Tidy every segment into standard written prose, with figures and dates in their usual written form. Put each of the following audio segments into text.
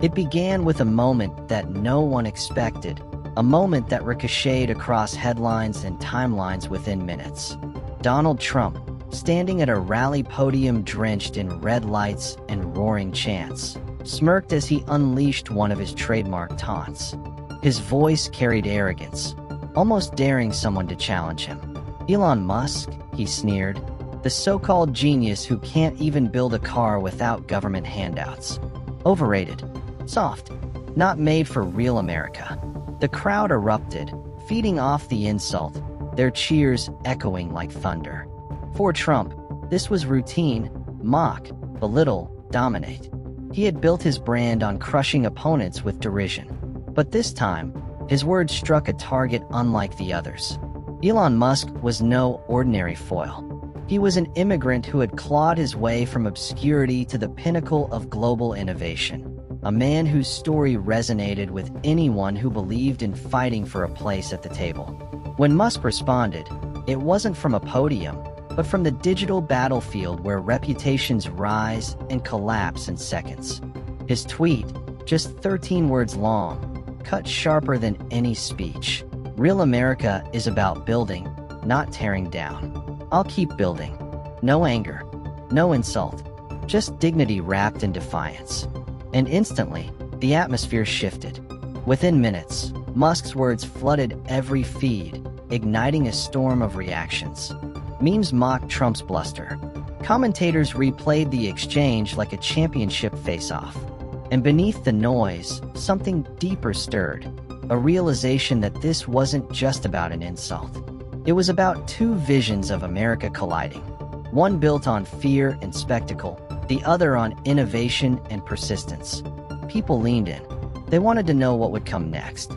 It began with a moment that no one expected, a moment that ricocheted across headlines and timelines within minutes. Donald Trump, standing at a rally podium drenched in red lights and roaring chants, smirked as he unleashed one of his trademark taunts. His voice carried arrogance, almost daring someone to challenge him. "Elon Musk," he sneered, "the so-called genius who can't even build a car without government handouts. Overrated. Soft. Not made for real America." The crowd erupted, feeding off the insult, their cheers echoing like thunder. For Trump, this was routine: mock, belittle, dominate. He had built his brand on crushing opponents with derision. But this time, his words struck a target unlike the others. Elon Musk was no ordinary foil. He was an immigrant who had clawed his way from obscurity to the pinnacle of global innovation. A man whose story resonated with anyone who believed in fighting for a place at the table. When Musk responded, it wasn't from a podium, but from the digital battlefield where reputations rise and collapse in seconds. His tweet, just 13 words long, cut sharper than any speech. "Real America is about building, not tearing down. I'll keep building. No anger, no insult, just dignity wrapped in defiance." And instantly, the atmosphere shifted. Within minutes, Musk's words flooded every feed, igniting a storm of reactions. Memes mocked Trump's bluster. Commentators replayed the exchange like a championship face-off. And beneath the noise, something deeper stirred, a realization that this wasn't just about an insult. It was about two visions of America colliding, one built on fear and spectacle, the other on innovation and persistence. People leaned in. They wanted to know what would come next.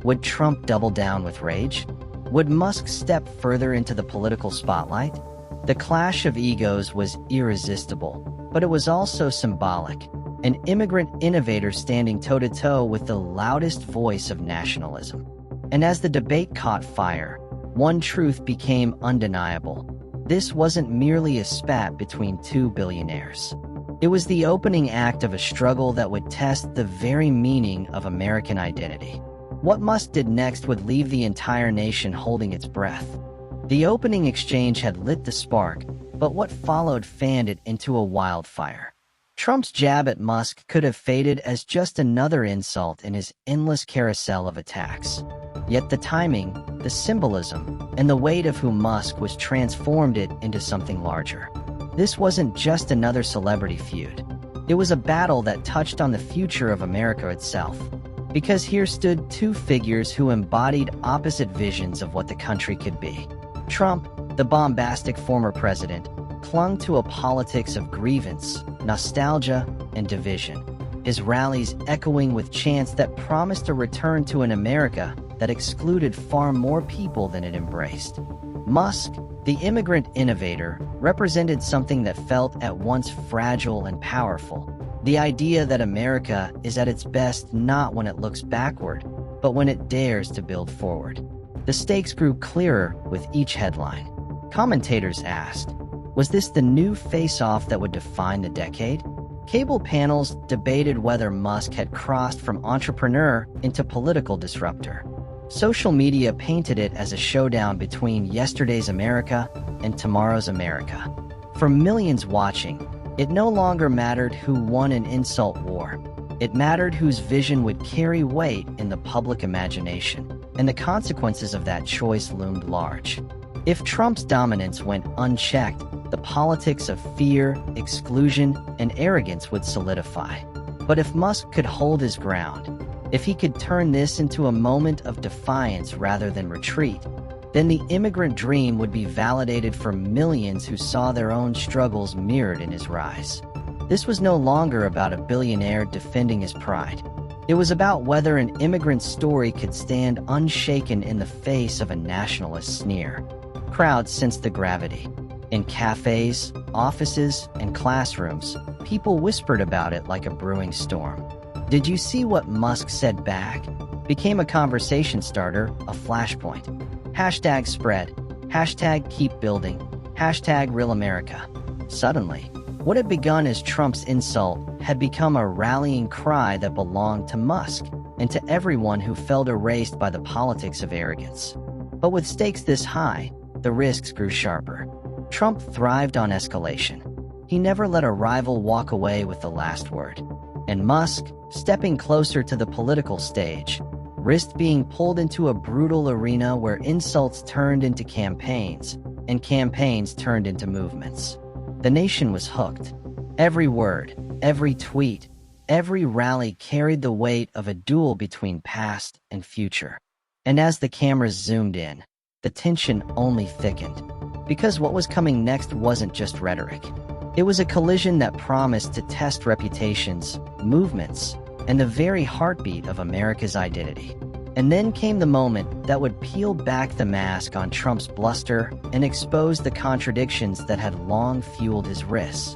Would Trump double down with rage? Would Musk step further into the political spotlight? The clash of egos was irresistible, but it was also symbolic. An immigrant innovator standing toe-to-toe with the loudest voice of nationalism. And as the debate caught fire, one truth became undeniable. This wasn't merely a spat between two billionaires. It was the opening act of a struggle that would test the very meaning of American identity. What Musk did next would leave the entire nation holding its breath. The opening exchange had lit the spark, but what followed fanned it into a wildfire. Trump's jab at Musk could have faded as just another insult in his endless carousel of attacks. Yet the timing, the symbolism, and the weight of who Musk was transformed it into something larger. This wasn't just another celebrity feud. It was a battle that touched on the future of America itself. Because here stood two figures who embodied opposite visions of what the country could be. Trump, the bombastic former president, clung to a politics of grievance, nostalgia, and division, his rallies echoing with chants that promised a return to an America that excluded far more people than it embraced. Musk, the immigrant innovator, represented something that felt at once fragile and powerful. The idea that America is at its best not when it looks backward, but when it dares to build forward. The stakes grew clearer with each headline. Commentators asked, was this the new face-off that would define the decade? Cable panels debated whether Musk had crossed from entrepreneur into political disruptor. Social media painted it as a showdown between yesterday's America and tomorrow's America. For millions watching, it no longer mattered who won an insult war. It mattered whose vision would carry weight in the public imagination, and the consequences of that choice loomed large. If Trump's dominance went unchecked, the politics of fear, exclusion, and arrogance would solidify. But if Musk could hold his ground, if he could turn this into a moment of defiance rather than retreat, then the immigrant dream would be validated for millions who saw their own struggles mirrored in his rise. This was no longer about a billionaire defending his pride. It was about whether an immigrant's story could stand unshaken in the face of a nationalist sneer. Crowds sensed the gravity. In cafes, offices, and classrooms, people whispered about it like a brewing storm. Did you see what Musk said back? Became a conversation starter, a flashpoint. Hashtag spread, hashtag keep building, hashtag real America. Suddenly, What had begun as Trump's insult had become a rallying cry that belonged to Musk and to everyone who felt erased by the politics of arrogance. But with stakes this high, the risks grew sharper. Trump thrived on escalation. He never let a rival walk away with the last word. And Musk, stepping closer to the political stage, risked being pulled into a brutal arena where insults turned into campaigns, and campaigns turned into movements. The nation was hooked. Every word, every tweet, every rally carried the weight of a duel between past and future. And as the cameras zoomed in, the tension only thickened. Because what was coming next wasn't just rhetoric. It was a collision that promised to test reputations, movements, and the very heartbeat of America's identity. And then came the moment that would peel back the mask on Trump's bluster and expose the contradictions that had long fueled his risks.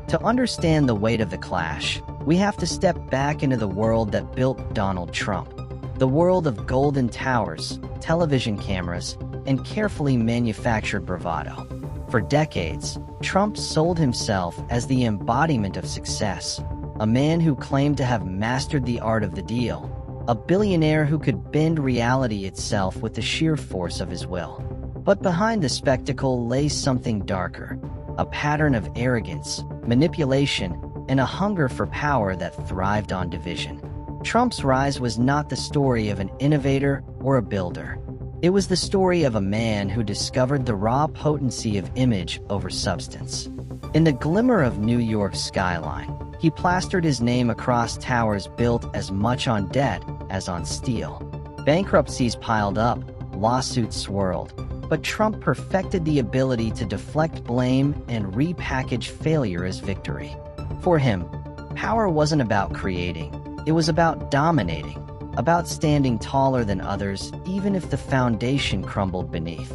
To understand the weight of the clash, we have to step back into the world that built Donald Trump. The world of golden towers, television cameras, and carefully manufactured bravado. For decades, Trump sold himself as the embodiment of success, a man who claimed to have mastered the art of the deal, a billionaire who could bend reality itself with the sheer force of his will. But behind the spectacle lay something darker, a pattern of arrogance, manipulation, and a hunger for power that thrived on division. Trump's rise was not the story of an innovator or a builder. It was the story of a man who discovered the raw potency of image over substance. In the glimmer of New York's skyline, he plastered his name across towers built as much on debt as on steel. Bankruptcies piled up, lawsuits swirled, but Trump perfected the ability to deflect blame and repackage failure as victory. For him, power wasn't about creating, it was about dominating, about standing taller than others even if the foundation crumbled beneath.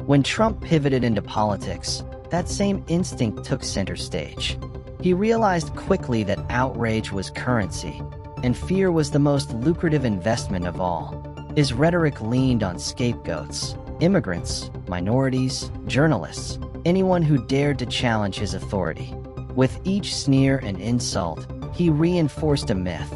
When Trump pivoted into politics, that same instinct took center stage. He realized quickly that outrage was currency, and fear was the most lucrative investment of all. His rhetoric leaned on scapegoats, immigrants, minorities, journalists, anyone who dared to challenge his authority. With each sneer and insult, he reinforced a myth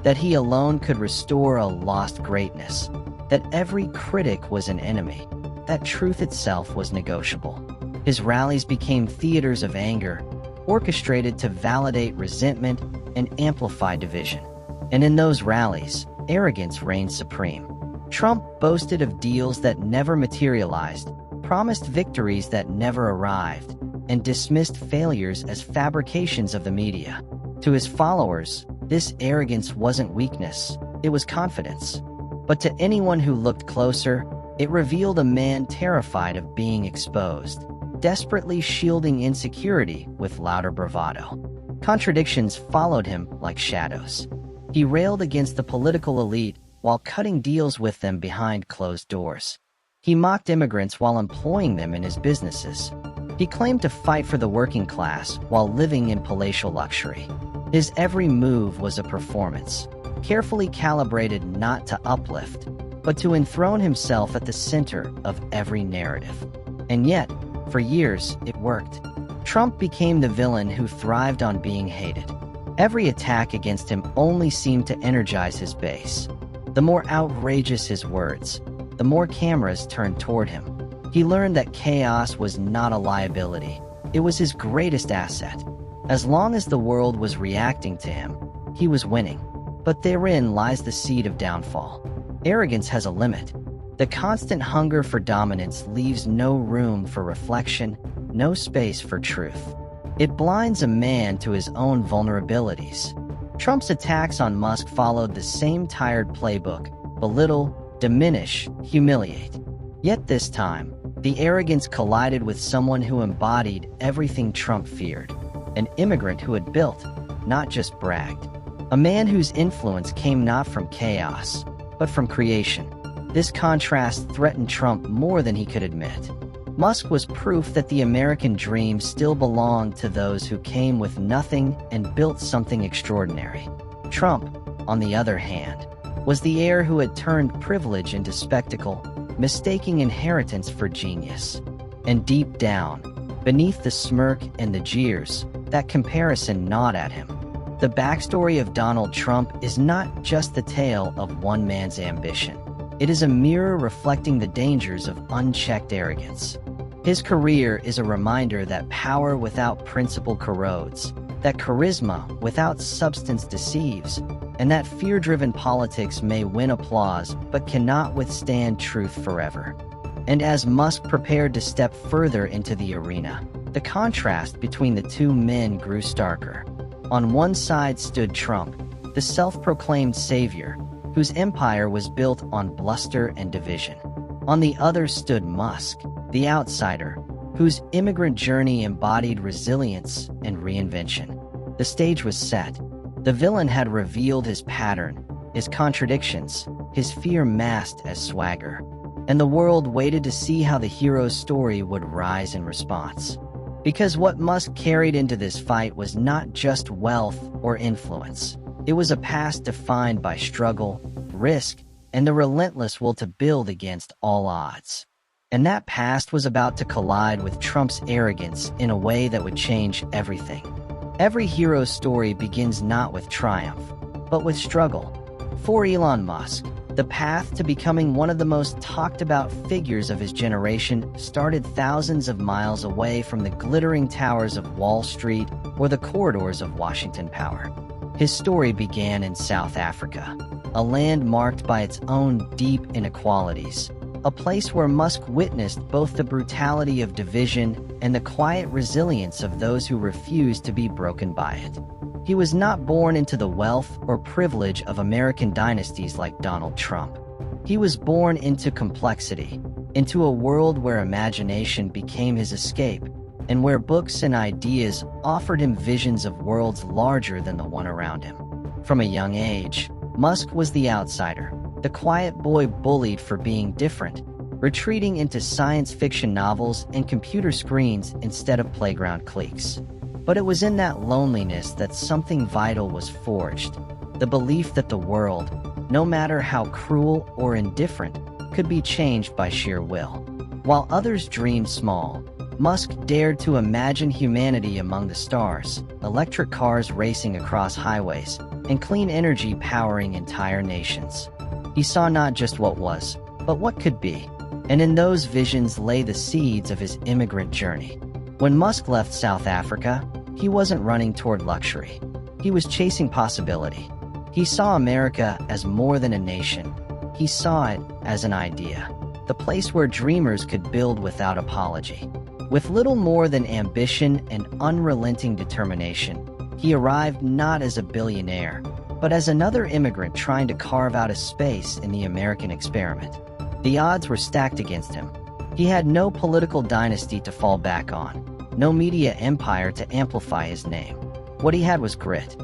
that he alone could restore a lost greatness, that every critic was an enemy, that truth itself was negotiable. His rallies became theaters of anger, orchestrated to validate resentment and amplify division. And in those rallies, arrogance reigned supreme. Trump boasted of deals that never materialized, promised victories that never arrived, and dismissed failures as fabrications of the media. To his followers, this arrogance wasn't weakness, it was confidence. But to anyone who looked closer, it revealed a man terrified of being exposed, desperately shielding insecurity with louder bravado. Contradictions followed him like shadows. He railed against the political elite while cutting deals with them behind closed doors. He mocked immigrants while employing them in his businesses. He claimed to fight for the working class while living in palatial luxury. His every move was a performance, carefully calibrated not to uplift, but to enthrone himself at the center of every narrative. And yet, for years, it worked. Trump became the villain who thrived on being hated. Every attack against him only seemed to energize his base. The more outrageous his words, the more cameras turned toward him. He learned that chaos was not a liability. It was his greatest asset. As long as the world was reacting to him, he was winning. But therein lies the seed of downfall. Arrogance has a limit. The constant hunger for dominance leaves no room for reflection, no space for truth. It blinds a man to his own vulnerabilities. Trump's attacks on Musk followed the same tired playbook: belittle, diminish, humiliate. Yet this time, the arrogance collided with someone who embodied everything Trump feared. An immigrant who had built, not just bragged. A man whose influence came not from chaos, but from creation. This contrast threatened Trump more than he could admit. Musk was proof that the American dream still belonged to those who came with nothing and built something extraordinary. Trump, on the other hand, was the heir who had turned privilege into spectacle, mistaking inheritance for genius. And deep down, Beneath the smirk and the jeers, that comparison gnawed at him. The backstory of Donald Trump is not just the tale of one man's ambition. It is a mirror reflecting the dangers of unchecked arrogance. His career is a reminder that power without principle corrodes, that charisma without substance deceives, and that fear-driven politics may win applause but cannot withstand truth forever. And as Musk prepared to step further into the arena, the contrast between the two men grew starker. On one side stood Trump, the self-proclaimed savior, whose empire was built on bluster and division. On the other stood Musk, the outsider, whose immigrant journey embodied resilience and reinvention. The stage was set. The villain had revealed his pattern, his contradictions, his fear masked as swagger. And the world waited to see how the hero's story would rise in response. Because what Musk carried into this fight was not just wealth or influence. It was a past defined by struggle, risk, and the relentless will to build against all odds. And that past was about to collide with Trump's arrogance in a way that would change everything. Every hero's story begins not with triumph, but with struggle. For Elon Musk, the path to becoming one of the most talked-about figures of his generation started thousands of miles away from the glittering towers of Wall Street or the corridors of Washington power. His story began in South Africa, a land marked by its own deep inequalities, a place where Musk witnessed both the brutality of division and the quiet resilience of those who refused to be broken by it. He was not born into the wealth or privilege of American dynasties like Donald Trump. He was born into complexity, into a world where imagination became his escape, and where books and ideas offered him visions of worlds larger than the one around him. From a young age, Musk was the outsider, the quiet boy bullied for being different, retreating into science fiction novels and computer screens instead of playground cliques. But it was in that loneliness that something vital was forged, the belief that the world, no matter how cruel or indifferent, could be changed by sheer will. While others dreamed small, Musk dared to imagine humanity among the stars, electric cars racing across highways, and clean energy powering entire nations. He saw not just what was, but what could be, and in those visions lay the seeds of his immigrant journey. When Musk left South Africa, he wasn't running toward luxury. He was chasing possibility. He saw America as more than a nation. He saw it as an idea, the place where dreamers could build without apology. With little more than ambition and unrelenting determination, he arrived not as a billionaire, but as another immigrant trying to carve out a space in the American experiment. The odds were stacked against him. He had no political dynasty to fall back on, no media empire to amplify his name. What he had was grit.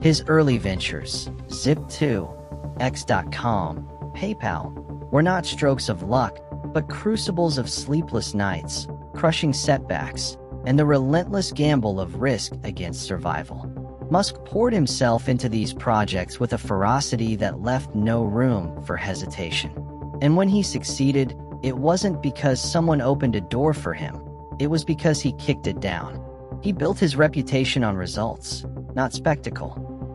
His early ventures, Zip2, X.com, PayPal, were not strokes of luck, but crucibles of sleepless nights, crushing setbacks, and the relentless gamble of risk against survival. Musk poured himself into these projects with a ferocity that left no room for hesitation. And when he succeeded, it wasn't because someone opened a door for him. It was because he kicked it down. He built his reputation on results, not spectacle.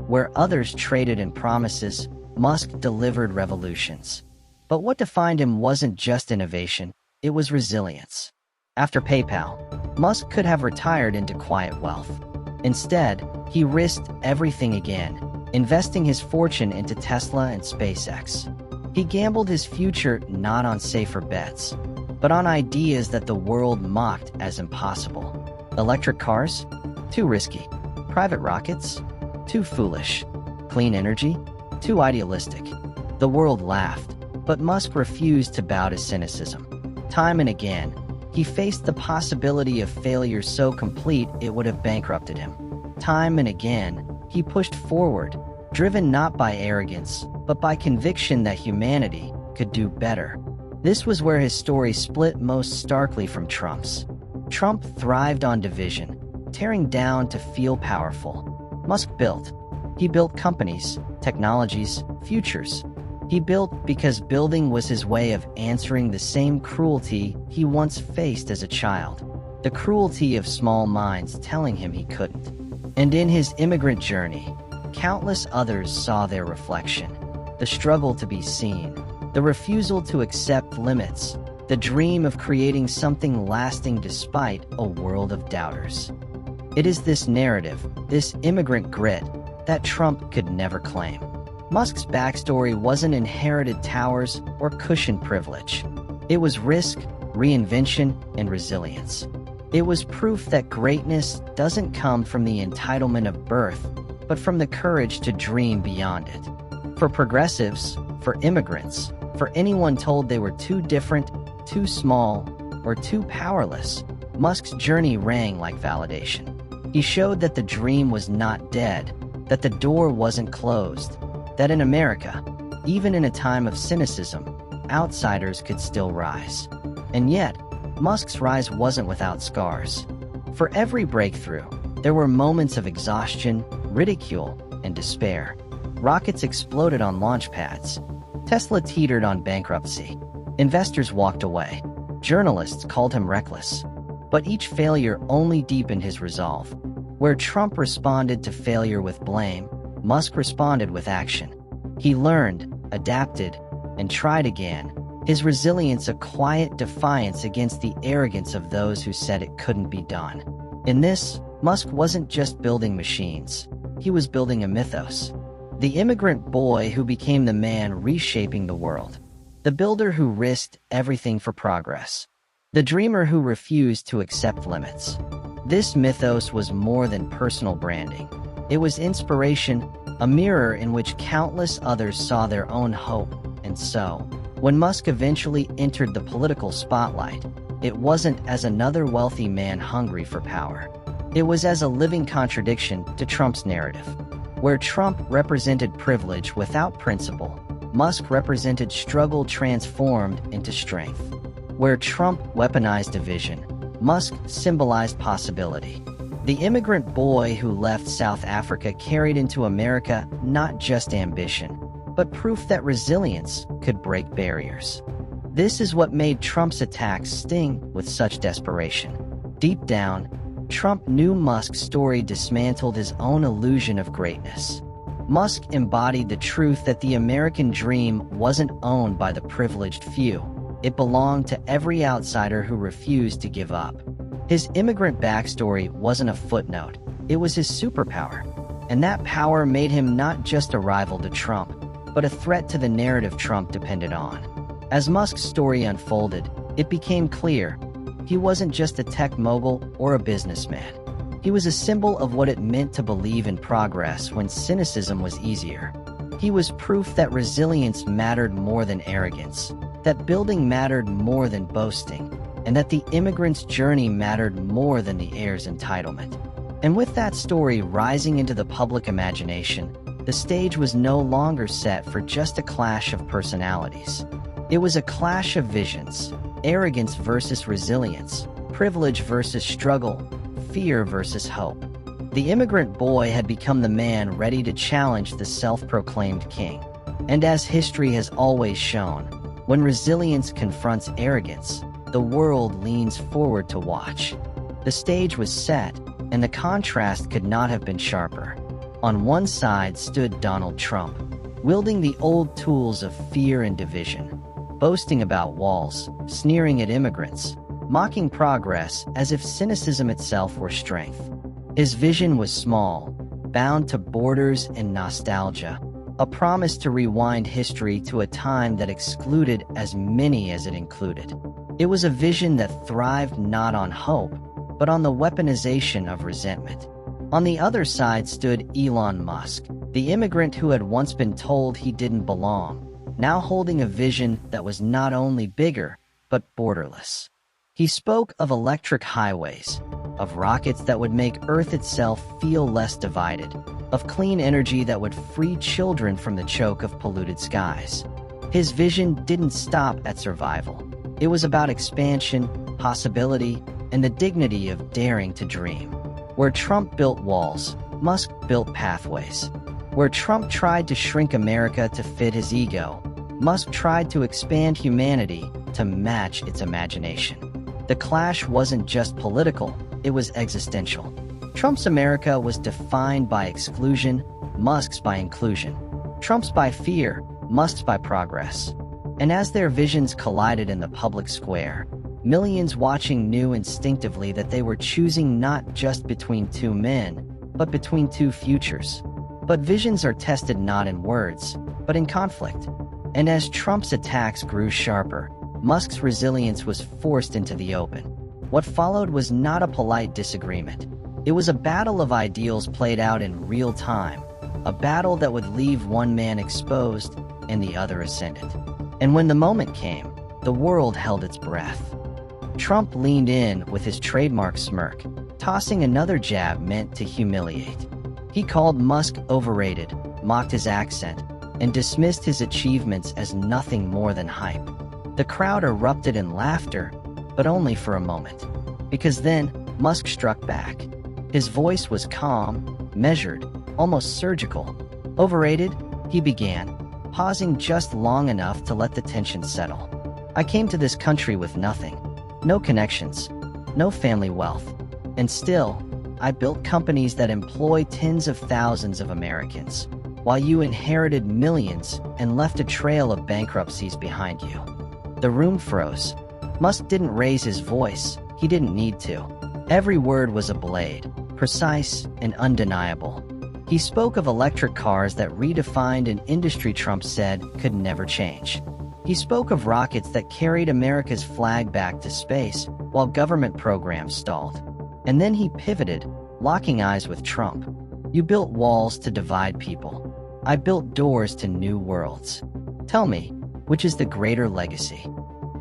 Where others traded in promises, Musk delivered revolutions. But what defined him wasn't just innovation, it was resilience. After PayPal, Musk could have retired into quiet wealth. Instead, he risked everything again, investing his fortune into Tesla and SpaceX. He gambled his future not on safer bets, but on ideas that the world mocked as impossible. Electric cars? Too risky. Private rockets? Too foolish. Clean energy? Too idealistic. The world laughed, but Musk refused to bow to cynicism. Time and again, he faced the possibility of failure so complete it would have bankrupted him. Time and again, he pushed forward, driven not by arrogance, but by conviction that humanity could do better. This was where his story split most starkly from Trump's. Trump thrived on division, tearing down to feel powerful. Musk built. He built companies, technologies, futures. He built because building was his way of answering the same cruelty he once faced as a child. the cruelty of small minds telling him he couldn't. And in his immigrant journey, countless others saw their reflection. The struggle to be seen, the refusal to accept limits, the dream of creating something lasting despite a world of doubters. It is this narrative, this immigrant grit, that Trump could never claim. Musk's backstory wasn't inherited towers or cushioned privilege. It was risk, reinvention, and resilience. It was proof that greatness doesn't come from the entitlement of birth, but from the courage to dream beyond it. For progressives, for immigrants, for anyone told they were too different, too small, or too powerless, Musk's journey rang like validation. He showed that the dream was not dead, that the door wasn't closed, that in America, even in a time of cynicism, outsiders could still rise. And yet, Musk's rise wasn't without scars. For every breakthrough, there were moments of exhaustion, ridicule, and despair. Rockets exploded on launch pads. Tesla teetered on bankruptcy. Investors walked away. Journalists called him reckless. But each failure only deepened his resolve. Where Trump responded to failure with blame, Musk responded with action. He learned, adapted, and tried again, his resilience a quiet defiance against the arrogance of those who said it couldn't be done. In this, Musk wasn't just building machines. He was building a mythos. The immigrant boy who became the man reshaping the world. The builder who risked everything for progress. The dreamer who refused to accept limits. This mythos was more than personal branding. It was inspiration, a mirror in which countless others saw their own hope. And so, when Musk eventually entered the political spotlight, it wasn't as another wealthy man hungry for power. It was as a living contradiction to Trump's narrative. Where Trump represented privilege without principle, Musk represented struggle transformed into strength. Where Trump weaponized division, Musk symbolized possibility. The immigrant boy who left South Africa carried into America not just ambition, but proof that resilience could break barriers. This is what made Trump's attacks sting with such desperation. Deep down, Trump knew Musk's story dismantled his own illusion of greatness. Musk embodied the truth that the American dream wasn't owned by the privileged few. It belonged to every outsider who refused to give up. His immigrant backstory wasn't a footnote, it was his superpower. And that power made him not just a rival to Trump, but a threat to the narrative Trump depended on. As Musk's story unfolded, it became clear he wasn't just a tech mogul or a businessman. He was a symbol of what it meant to believe in progress when cynicism was easier. He was proof that resilience mattered more than arrogance, that building mattered more than boasting, and that the immigrant's journey mattered more than the heir's entitlement. And with that story rising into the public imagination, the stage was no longer set for just a clash of personalities. It was a clash of visions, arrogance versus resilience, privilege versus struggle, fear versus hope. The immigrant boy had become the man ready to challenge the self-proclaimed king. And as history has always shown, when resilience confronts arrogance, the world leans forward to watch. The stage was set, and the contrast could not have been sharper. On one side stood Donald Trump, wielding the old tools of fear and division, boasting about walls, sneering at immigrants, mocking progress as if cynicism itself were strength. His vision was small, bound to borders and nostalgia, a promise to rewind history to a time that excluded as many as it included. It was a vision that thrived not on hope, but on the weaponization of resentment. On the other side stood Elon Musk, the immigrant who had once been told he didn't belong, now holding a vision that was not only bigger, but borderless. He spoke of electric highways, of rockets that would make Earth itself feel less divided, of clean energy that would free children from the choke of polluted skies. His vision didn't stop at survival. It was about expansion, possibility, and the dignity of daring to dream. Where Trump built walls, Musk built pathways. Where Trump tried to shrink America to fit his ego, Musk tried to expand humanity to match its imagination. The clash wasn't just political, it was existential. Trump's America was defined by exclusion, Musk's by inclusion. Trump's by fear, Musk's by progress. And as their visions collided in the public square, millions watching knew instinctively that they were choosing not just between two men, but between two futures. But visions are tested not in words, but in conflict. And as Trump's attacks grew sharper, Musk's resilience was forced into the open. What followed was not a polite disagreement. It was a battle of ideals played out in real time, a battle that would leave one man exposed and the other ascendant. And when the moment came, the world held its breath. Trump leaned in with his trademark smirk, tossing another jab meant to humiliate. He called Musk overrated, mocked his accent, and dismissed his achievements as nothing more than hype. The crowd erupted in laughter, but only for a moment. Because then, Musk struck back. His voice was calm, measured, almost surgical. Overrated? He began, pausing just long enough to let the tension settle. I came to this country with nothing. No connections, no family wealth. And still, I built companies that employ tens of thousands of Americans, while you inherited millions and left a trail of bankruptcies behind you. The room froze. Musk didn't raise his voice. He didn't need to. Every word was a blade, precise and undeniable. He spoke of electric cars that redefined an industry Trump said could never change. He spoke of rockets that carried America's flag back to space while government programs stalled. And then he pivoted, locking eyes with Trump. You built walls to divide people. I built doors to new worlds. Tell me, which is the greater legacy?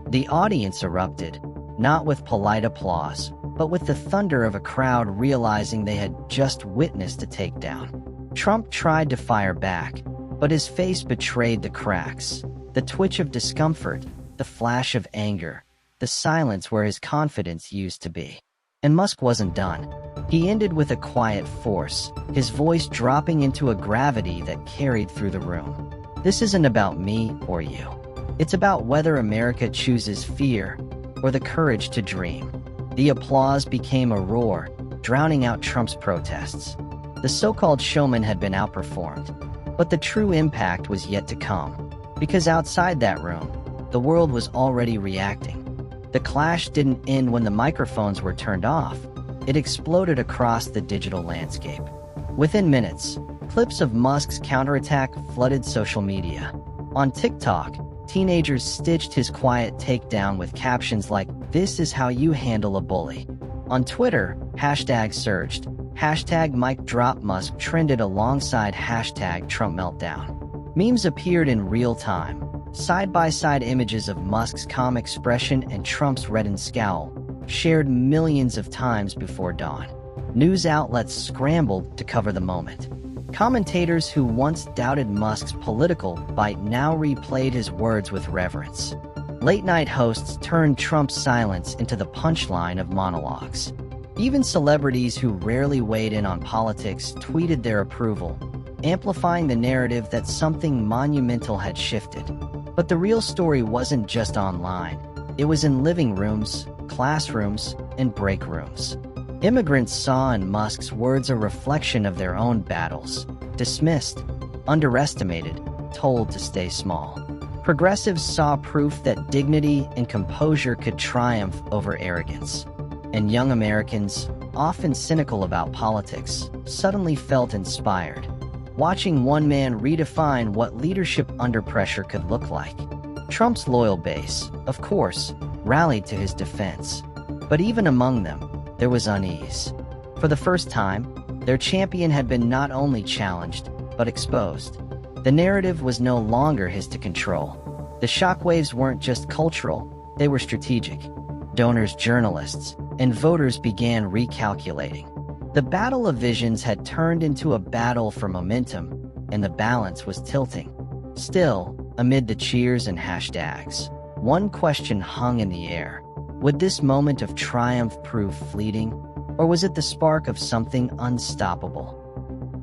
The audience erupted, not with polite applause, but with the thunder of a crowd realizing they had just witnessed a takedown. Trump tried to fire back, but his face betrayed the cracks, the twitch of discomfort, the flash of anger, the silence where his confidence used to be. And Musk wasn't done. He ended with a quiet force, his voice dropping into a gravity that carried through the room. This isn't about me or you. It's about whether America chooses fear or the courage to dream. The applause became a roar, drowning out Trump's protests. The so-called showman had been outperformed, but the true impact was yet to come. Because outside that room, the world was already reacting. The clash didn't end when the microphones were turned off. It exploded across the digital landscape. Within minutes, clips of Musk's counterattack flooded social media. On TikTok, teenagers stitched his quiet takedown with captions like, "This is how you handle a bully." On Twitter, hashtags surged. Hashtag Mic Drop Musk trended alongside hashtag Trump Meltdown. Memes appeared in real time. Side-by-side images of Musk's calm expression and Trump's reddened scowl, shared millions of times before dawn. News outlets scrambled to cover the moment. Commentators who once doubted Musk's political bite now replayed his words with reverence. Late-night hosts turned Trump's silence into the punchline of monologues. Even celebrities who rarely weighed in on politics tweeted their approval, amplifying the narrative that something monumental had shifted. But the real story wasn't just online. It was in living rooms, classrooms, and break rooms. Immigrants saw in Musk's words a reflection of their own battles, dismissed, underestimated, told to stay small. Progressives saw proof that dignity and composure could triumph over arrogance. And young Americans, often cynical about politics, suddenly felt inspired, watching one man redefine what leadership under pressure could look like. Trump's loyal base, of course, rallied to his defense. But even among them, there was unease. For the first time, their champion had been not only challenged, but exposed. The narrative was no longer his to control. The shockwaves weren't just cultural, they were strategic. Donors, journalists, and voters began recalculating. The battle of visions had turned into a battle for momentum, and the balance was tilting. Still, amid the cheers and hashtags, one question hung in the air. Would this moment of triumph prove fleeting, or was it the spark of something unstoppable?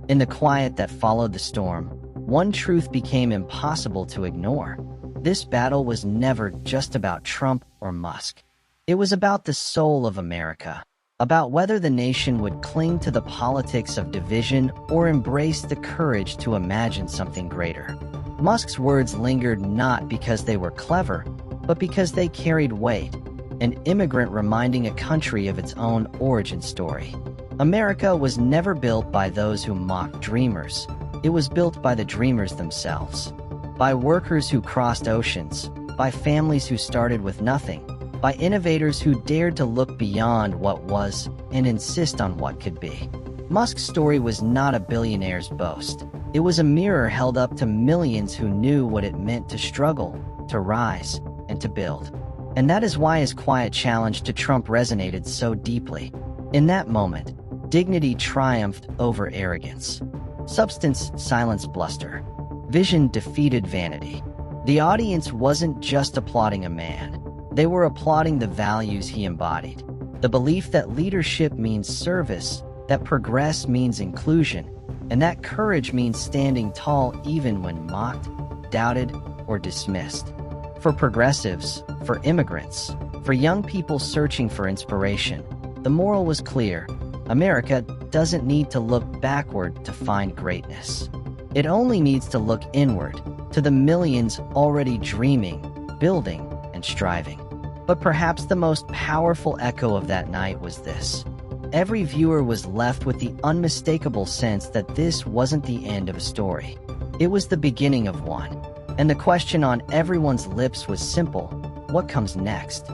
In the quiet that followed the storm, one truth became impossible to ignore. This battle was never just about Trump or Musk. It was about the soul of America, about whether the nation would cling to the politics of division or embrace the courage to imagine something greater. Musk's words lingered not because they were clever, but because they carried weight, an immigrant reminding a country of its own origin story. America was never built by those who mocked dreamers. It was built by the dreamers themselves. By workers who crossed oceans, by families who started with nothing, by innovators who dared to look beyond what was and insist on what could be. Musk's story was not a billionaire's boast. It was a mirror held up to millions who knew what it meant to struggle, to rise, and to build. And that is why his quiet challenge to Trump resonated so deeply. In that moment, dignity triumphed over arrogance. Substance silenced bluster. Vision defeated vanity. The audience wasn't just applauding a man. They were applauding the values he embodied. The belief that leadership means service, that progress means inclusion, and that courage means standing tall even when mocked, doubted, or dismissed. For progressives, for immigrants, for young people searching for inspiration, the moral was clear. America doesn't need to look backward to find greatness. It only needs to look inward, to the millions already dreaming, building, and striving. But perhaps the most powerful echo of that night was this. Every viewer was left with the unmistakable sense that this wasn't the end of a story. It was the beginning of one. And the question on everyone's lips was simple: what comes next?